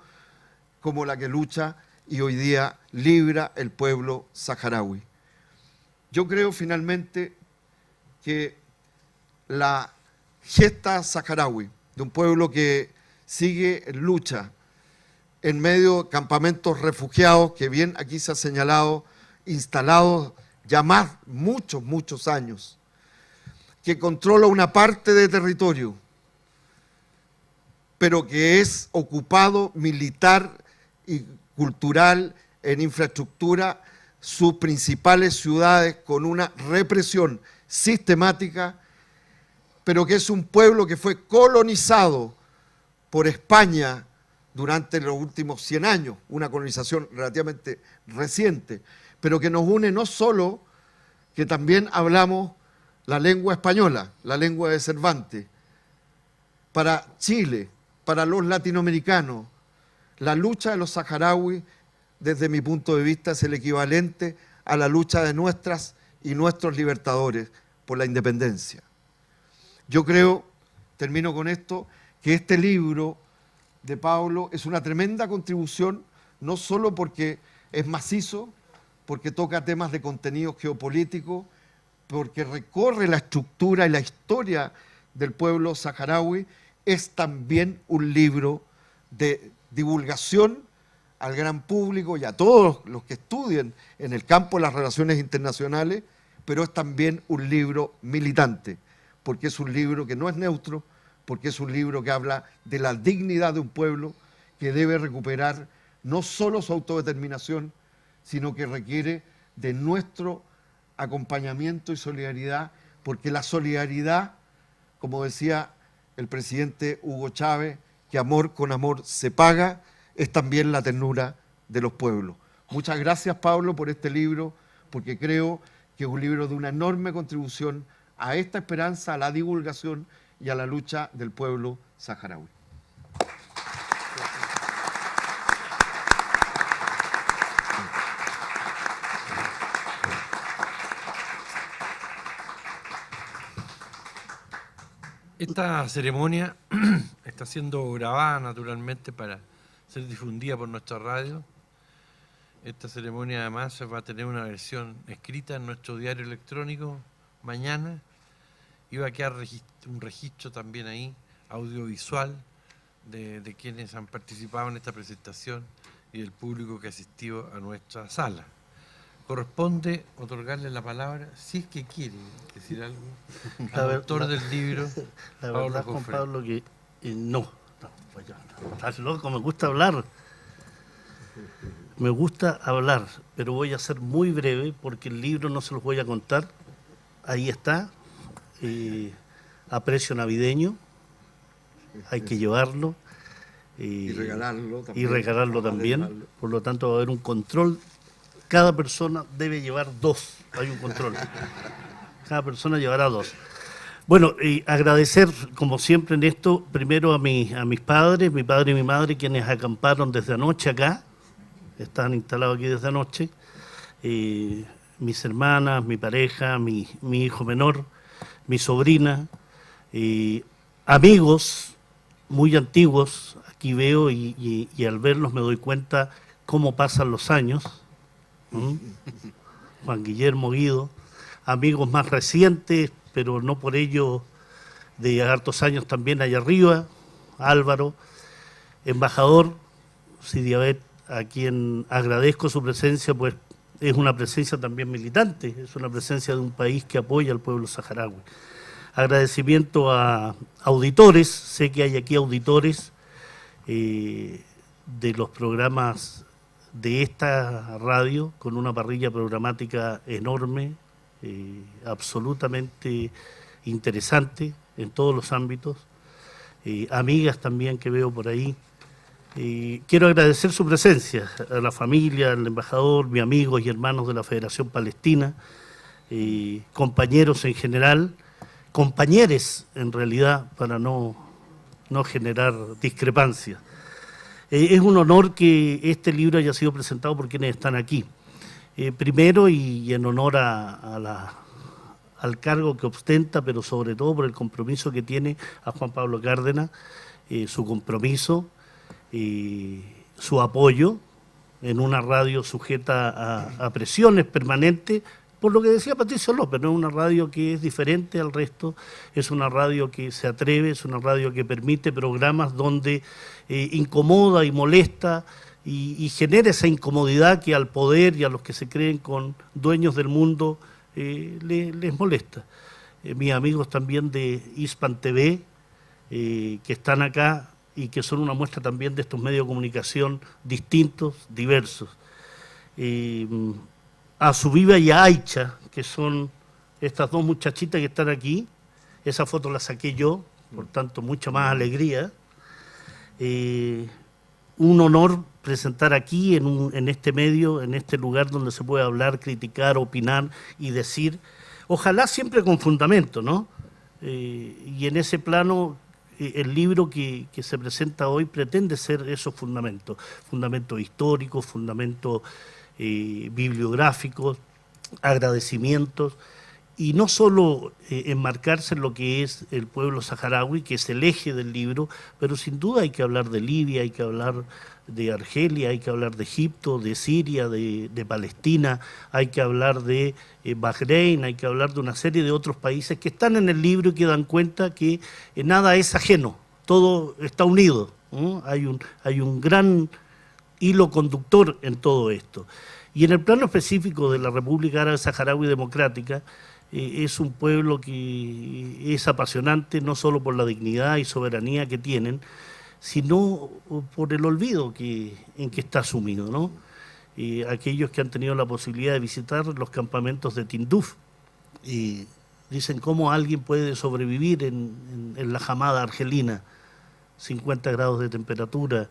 como la que lucha y hoy día libra el pueblo saharaui. Yo creo finalmente que la gesta saharaui, de un pueblo que sigue en lucha en medio de campamentos refugiados, que bien aquí se ha señalado, instalados ya muchos años, que controla una parte de territorio, pero que es ocupado militar y cultural en infraestructura, sus principales ciudades con una represión sistemática, pero que es un pueblo que fue colonizado por España durante los últimos 100 años, una colonización relativamente reciente, pero que nos une no solo que también hablamos la lengua española, la lengua de Cervantes. Para Chile, para los latinoamericanos, la lucha de los saharauis, desde mi punto de vista, es el equivalente a la lucha de nuestras y nuestros libertadores por la independencia. Yo creo, termino con esto, que este libro de Pablo es una tremenda contribución, no solo porque es macizo, porque toca temas de contenido geopolítico, porque recorre la estructura y la historia del pueblo saharaui, es también un libro de divulgación al gran público y a todos los que estudien en el campo de las relaciones internacionales, pero es también un libro militante, porque es un libro que no es neutro, porque es un libro que habla de la dignidad de un pueblo que debe recuperar no solo su autodeterminación, sino que requiere de nuestro acompañamiento y solidaridad, porque la solidaridad, como decía el presidente Hugo Chávez, que amor con amor se paga, es también la ternura de los pueblos. Muchas gracias, Pablo, por este libro, porque creo que es un libro de una enorme contribución a esta esperanza, a la divulgación y a la lucha del pueblo saharaui. Esta ceremonia está siendo grabada naturalmente para ser difundida por nuestra radio. Esta ceremonia además va a tener una versión escrita en nuestro diario electrónico mañana y va a quedar un registro también ahí, audiovisual, de quienes han participado en esta presentación y del público que asistió a nuestra sala. Corresponde otorgarle la palabra, si es que quiere decir algo, al autor del libro, La Pablo verdad, Juan Jofré. Pablo, que pues yo no, estás loco, me gusta hablar. Me gusta hablar, pero voy a ser muy breve porque el libro no se los voy a contar. Ahí está, a precio navideño, hay que llevarlo. Y regalarlo también. Y regalarlo también. Por lo tanto, va a haber un control. Cada persona debe llevar 2. Hay un control. Cada persona llevará 2. Bueno, y agradecer, como siempre en esto, primero a mis padres, mi padre y mi madre, quienes acamparon desde anoche acá. Están instalados aquí desde anoche. Mis hermanas, mi pareja, mi hijo menor, mi sobrina, amigos muy antiguos. Aquí veo y al verlos me doy cuenta cómo pasan los años. Juan Guillermo Guido, amigos más recientes, pero no por ello de hartos años también allá arriba, Álvaro, embajador Sidiabet, a quien agradezco su presencia, pues es una presencia también militante, es una presencia de un país que apoya al pueblo saharaui. Agradecimiento a auditores, sé que hay aquí auditores de los programas de esta radio, con una parrilla programática enorme, absolutamente interesante en todos los ámbitos, amigas también que veo por ahí. Quiero agradecer su presencia, a la familia, al embajador, mis amigos y hermanos de la Federación Palestina, compañeros en general, compañeres en realidad, para no generar discrepancias. Es un honor que este libro haya sido presentado por quienes están aquí. Primero, y en honor al cargo que ostenta, pero sobre todo por el compromiso que tiene a Juan Pablo Cárdenas, su compromiso, su apoyo en una radio sujeta a presiones permanentes, por lo que decía Patricio López, no es una radio que es diferente al resto, es una radio que se atreve, es una radio que permite programas donde incomoda y molesta y genera esa incomodidad que al poder y a los que se creen con dueños del mundo les molesta. Mis amigos también de Hispan TV, que están acá y que son una muestra también de estos medios de comunicación distintos, diversos. A Subiva y a Aicha, que son estas dos muchachitas que están aquí. Esa foto la saqué yo, por tanto, mucha más alegría. Un honor presentar aquí, en este medio, en este lugar donde se puede hablar, criticar, opinar y decir, ojalá siempre con fundamento, ¿no? Y en ese plano, el libro que se presenta hoy pretende ser esos fundamentos históricos, fundamentos bibliográficos, agradecimientos, y no solo enmarcarse en lo que es el pueblo saharaui, que es el eje del libro, pero sin duda hay que hablar de Libia, hay que hablar de Argelia, hay que hablar de Egipto, de Siria, de Palestina, hay que hablar de Bahrein, hay que hablar de una serie de otros países que están en el libro y que dan cuenta que nada es ajeno, todo está unido, ¿no? Hay un gran hilo conductor en todo esto. Y en el plano específico de la República Árabe Saharaui Democrática, es un pueblo que es apasionante no solo por la dignidad y soberanía que tienen, sino por el olvido en que está sumido, ¿no? Aquellos que han tenido la posibilidad de visitar los campamentos de Tinduf, dicen cómo alguien puede sobrevivir en la Hamada argelina, 50 grados de temperatura,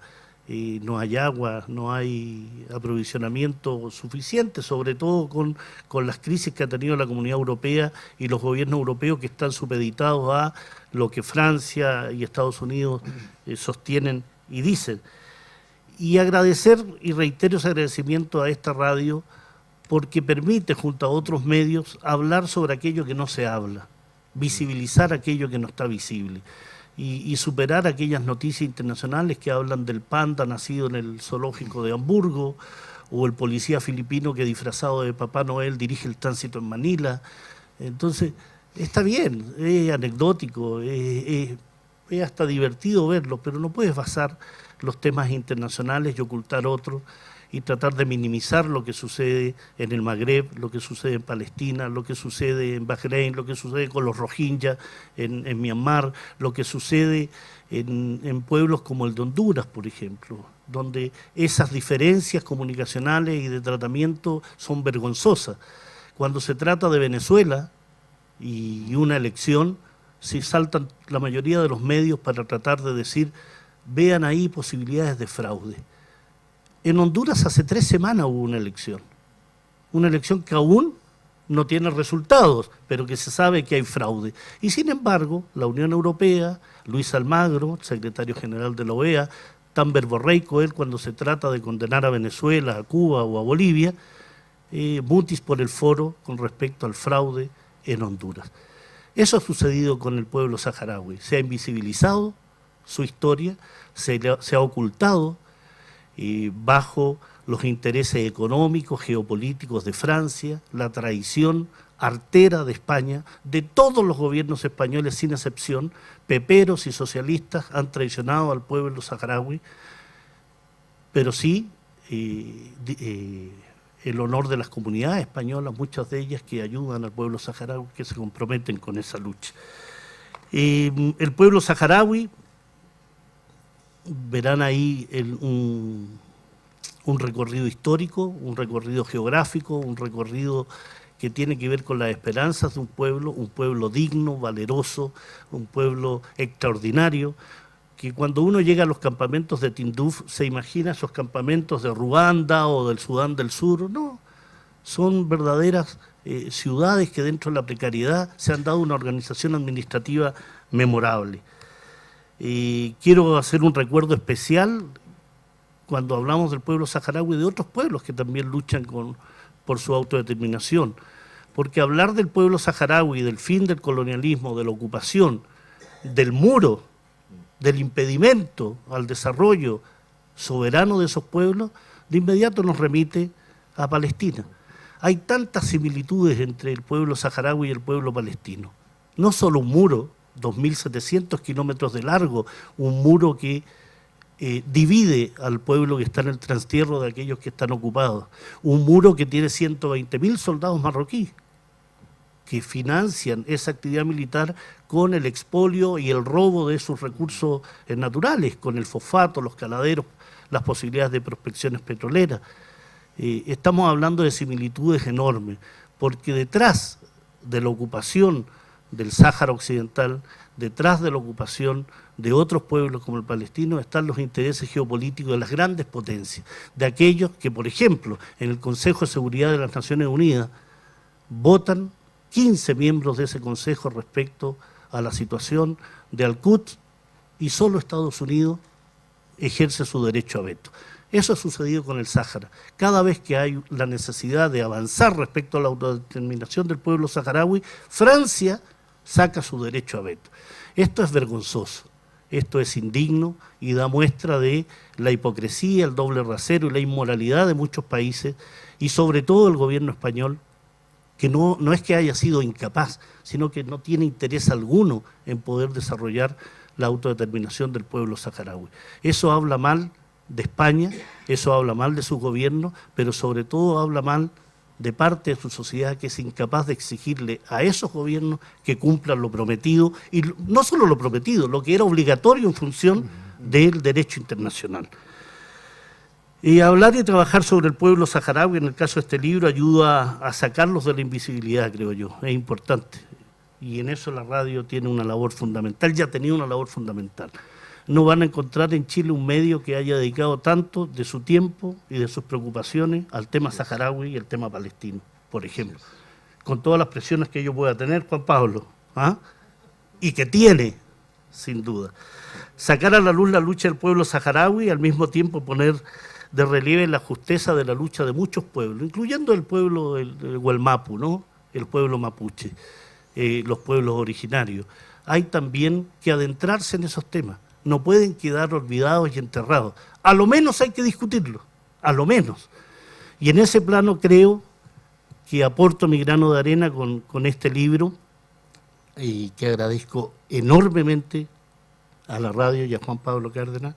no hay agua, no hay aprovisionamiento suficiente, sobre todo con las crisis que ha tenido la Comunidad Europea y los gobiernos europeos que están supeditados a lo que Francia y Estados Unidos sostienen y dicen. Y agradecer, y reitero ese agradecimiento a esta radio, porque permite, junto a otros medios, hablar sobre aquello que no se habla, visibilizar aquello que no está visible. Y superar aquellas noticias internacionales que hablan del panda nacido en el zoológico de Hamburgo, o el policía filipino que disfrazado de Papá Noel dirige el tránsito en Manila. Entonces, está bien, es anecdótico, es hasta divertido verlo, pero no puedes basar los temas internacionales y ocultar otros, y tratar de minimizar lo que sucede en el Magreb, lo que sucede en Palestina, lo que sucede en Bahrein, lo que sucede con los Rohingya en Myanmar, lo que sucede en pueblos como el de Honduras, por ejemplo, donde esas diferencias comunicacionales y de tratamiento son vergonzosas. Cuando se trata de Venezuela y una elección, se saltan la mayoría de los medios para tratar de decir, vean ahí posibilidades de fraude. En Honduras hace 3 semanas hubo una elección que aún no tiene resultados, pero que se sabe que hay fraude. Y sin embargo, la Unión Europea, Luis Almagro, secretario general de la OEA, tan verborreico él cuando se trata de condenar a Venezuela, a Cuba o a Bolivia, mutis por el foro con respecto al fraude en Honduras. Eso ha sucedido con el pueblo saharaui. Se ha invisibilizado su historia, se ha ocultado bajo los intereses económicos, geopolíticos de Francia, la traición artera de España, de todos los gobiernos españoles sin excepción, peperos y socialistas han traicionado al pueblo saharaui, pero sí el honor de las comunidades españolas, muchas de ellas que ayudan al pueblo saharaui, que se comprometen con esa lucha. El pueblo saharaui, verán ahí un recorrido histórico, un recorrido geográfico, un recorrido que tiene que ver con las esperanzas de un pueblo digno, valeroso, un pueblo extraordinario, que cuando uno llega a los campamentos de Tinduf se imagina esos campamentos de Ruanda o del Sudán del Sur. No, son verdaderas ciudades que dentro de la precariedad se han dado una organización administrativa memorable. Quiero hacer un recuerdo especial cuando hablamos del pueblo saharaui de otros pueblos que también luchan por su autodeterminación, porque hablar del pueblo saharaui, del fin del colonialismo, de la ocupación, del muro, del impedimento al desarrollo soberano de esos pueblos, de inmediato nos remite a Palestina. Hay tantas similitudes entre el pueblo saharaui y el pueblo palestino. No solo un muro, 2.700 kilómetros de largo, un muro que divide al pueblo que está en el trastierro de aquellos que están ocupados. Un muro que tiene 120.000 soldados marroquíes que financian esa actividad militar con el expolio y el robo de sus recursos naturales, con el fosfato, los caladeros, las posibilidades de prospecciones petroleras. Estamos hablando de similitudes enormes, porque detrás de la ocupación del Sáhara Occidental, detrás de la ocupación de otros pueblos como el palestino, están los intereses geopolíticos de las grandes potencias, de aquellos que, por ejemplo, en el Consejo de Seguridad de las Naciones Unidas votan 15 miembros de ese Consejo respecto a la situación de Al-Quds y solo Estados Unidos ejerce su derecho a veto. Eso ha sucedido con el Sáhara. Cada vez que hay la necesidad de avanzar respecto a la autodeterminación del pueblo saharaui, Francia saca su derecho a veto. Esto es vergonzoso, esto es indigno y da muestra de la hipocresía, el doble rasero y la inmoralidad de muchos países y sobre todo el gobierno español, que no es que haya sido incapaz, sino que no tiene interés alguno en poder desarrollar la autodeterminación del pueblo saharaui. Eso habla mal de España, eso habla mal de su gobierno, pero sobre todo habla mal de parte de su sociedad que es incapaz de exigirle a esos gobiernos que cumplan lo prometido, y no solo lo prometido, lo que era obligatorio en función del derecho internacional. Y hablar y trabajar sobre el pueblo saharaui, en el caso de este libro, ayuda a sacarlos de la invisibilidad, creo yo, es importante. Y en eso la radio tiene una labor fundamental, ya ha tenido una labor fundamental. No van a encontrar en Chile un medio que haya dedicado tanto de su tiempo y de sus preocupaciones al tema saharaui y el tema palestino, por ejemplo. Con todas las presiones que ello pueda tener, Juan Pablo, y que tiene, sin duda. Sacar a la luz la lucha del pueblo saharaui y al mismo tiempo poner de relieve la justeza de la lucha de muchos pueblos, incluyendo el pueblo del Gualmapu, ¿no? El pueblo mapuche, los pueblos originarios. Hay también que adentrarse en esos temas. No pueden quedar olvidados y enterrados. A lo menos hay que discutirlo, a lo menos. Y en ese plano creo que aporto mi grano de arena con este libro y que agradezco enormemente a la radio y a Juan Pablo Cárdenas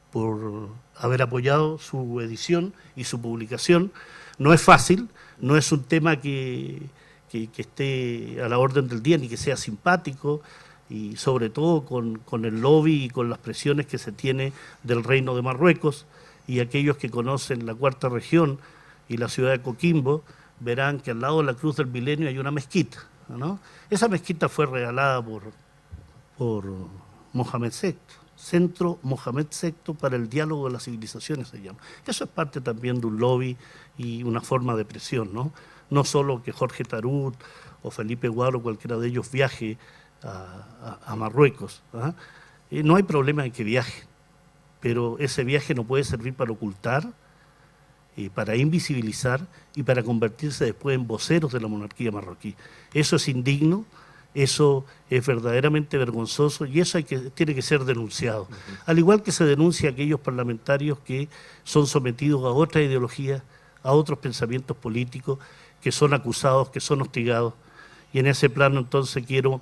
por haber apoyado su edición y su publicación. No es fácil, no es un tema que esté a la orden del día ni que sea simpático, y sobre todo con el lobby y con las presiones que se tiene del Reino de Marruecos, y aquellos que conocen la Cuarta Región y la ciudad de Coquimbo verán que al lado de la Cruz del Milenio hay una mezquita, ¿no? Esa mezquita fue regalada por Mohamed VI, Centro Mohamed VI para el Diálogo de las Civilizaciones se llama. Eso es parte también de un lobby y una forma de presión, ¿no? No solo que Jorge Tarut o Felipe Guaro, cualquiera de ellos, viaje a Marruecos. No hay problema en que viajen, pero ese viaje no puede servir para ocultar, para invisibilizar y para convertirse después en voceros de la monarquía marroquí. Eso es indigno, eso es verdaderamente vergonzoso y eso tiene que ser denunciado. Al igual que se denuncia a aquellos parlamentarios que son sometidos a otra ideología, a otros pensamientos políticos, que son acusados, que son hostigados. Y en ese plano entonces quiero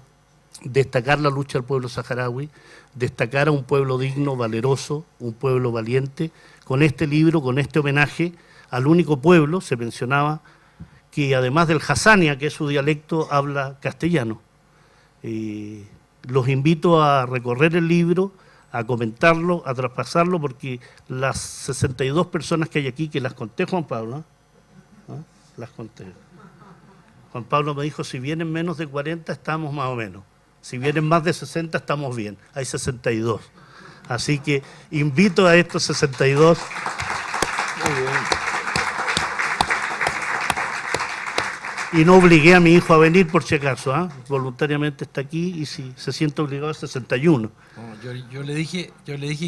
destacar la lucha del pueblo saharaui, destacar a un pueblo digno, valeroso, un pueblo valiente, con este libro, con este homenaje al único pueblo, se mencionaba, que además del Hassania, que es su dialecto, habla castellano. Los invito a recorrer el libro, a comentarlo, a traspasarlo, porque las 62 personas que hay aquí, que las conté, Juan Pablo, ¿no? Las conté. Juan Pablo me dijo, si vienen menos de 40 estamos más o menos, si vienen más de 60 estamos bien, hay 62. Así que invito a estos 62. Muy bien. Y no obligué a mi hijo a venir por si acaso, ¿eh? Voluntariamente está aquí y si se siente obligado a 61. No, yo le dije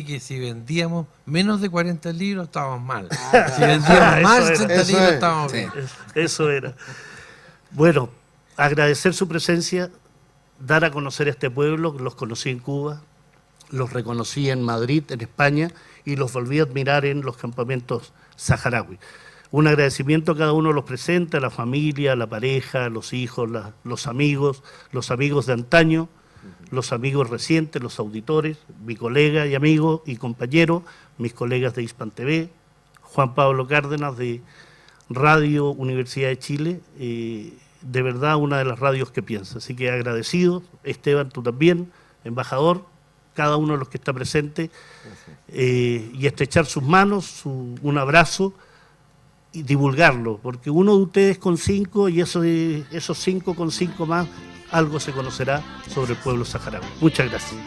que si vendíamos menos de 40 libros estábamos mal. Si vendíamos más de 60 libros estábamos bien. Eso era. Bueno, agradecer su presencia, dar a conocer a este pueblo, los conocí en Cuba, los reconocí en Madrid, en España, y los volví a admirar en los campamentos saharauis. Un agradecimiento a cada uno de los presentes, a la familia, a la pareja, a los hijos, los amigos de antaño, los amigos recientes, los auditores, mi colega y amigo y compañero, mis colegas de Hispan TV, Juan Pablo Cárdenas de Radio Universidad de Chile, de verdad una de las radios que piensa. Así que agradecido, Esteban, tú también, embajador, cada uno de los que está presente, y estrechar sus manos, un abrazo, y divulgarlo, porque uno de ustedes con 5 y esos 5 con 5 más, algo se conocerá sobre el pueblo saharaui. Muchas gracias.